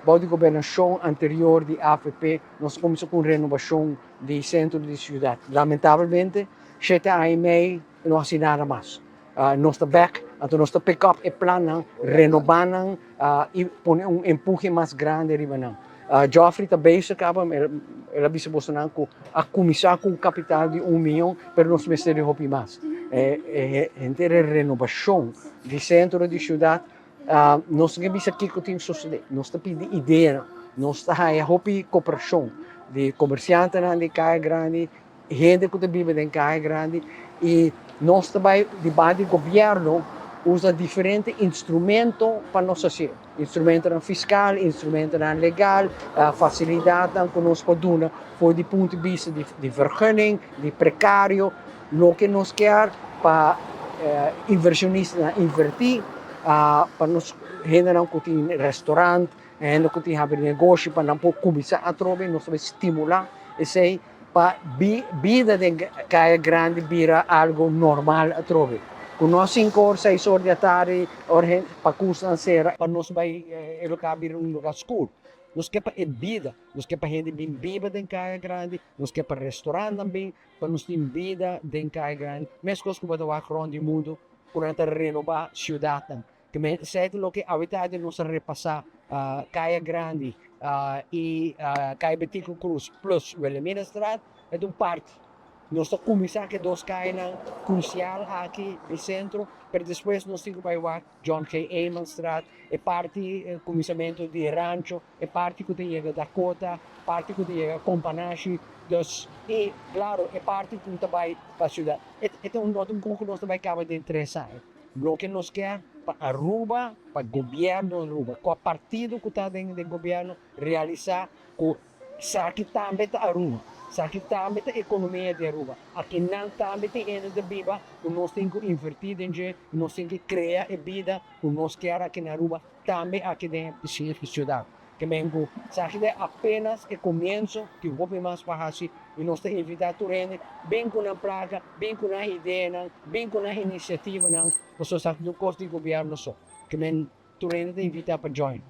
bago de governação anterior de AFP, nós começamos com renovação do centro da cidade. Lamentavelmente, 7 anos e meio não assinara mais. Nós estamos back, então nós estamos pick up e plan renovar e pôr empurre mais grande riba não. Joffrey também se acaba, ela disse Bolsonaro que a começar com capital de 1 milhão, para nós meter de mais. Inteira renovação do centro da cidade. Nós não bisa aqui que tem suceder. Nós estamos pedindo ideia, nós estamos a cooperação de comerciantes de Caia Grande, gente que vive em Caia Grande, e nós também, debaixo do governo, usa diferentes instrumentos para nós fazer. Instrumento fiscal, instrumento legal, facilidade que nós podemos foi do ponto de vista de vergunning, de precário, o que nós queremos para inversionistas invertir, para nós generar um restaurante, que tem um negócio para não começar a trocar, nós vamos estimular esse para vida de Caia Grande vira algo normal a trocar. Com nós 5 horas, 6 horas da tarde, para custar para nós vai educar um lugar escuro. Nós quer para vida, nós quer para gente bem bêbada em Caia Grande, nós quer para restaurante também, para nós ter vida em Caia Grande. Mesmo coisa que vai dar do mundo, para renovar a cidade. Que me sente lo que a verdade nós repassar Caia Grande e Caia Betico Cruz plus Wilhelmina Straat é parte. Nós começar que dois caem crucial aqui no centro, mas depois nós temos que ir John K. Amon Straat, é parte começamento de Rancho, é parte que chega Dakota, parte que chega Companache, e claro, é parte que também para a cidade. É um pouco que nós também acaba de interessar. O que nós quer para Aruba, para o governo Aruba, com o partido que está dentro do governo, realizar com que também está Aruba. Aqui também a economia de Aruba. Aqui não também tem ainda de vida, nós temos que invertir em gente, nós temos que criar a vida, nós queremos aqui na Aruba, também aqui dentro da cidade. Que mesmo, aqui é apenas o começo, que o governo mais faz, e nós temos que invitar a gente, bem com a praga, bem com a ideia, bem com a iniciativa, nós sabemos que o custo do governo só. Que mesmo, tu gente invitar para join.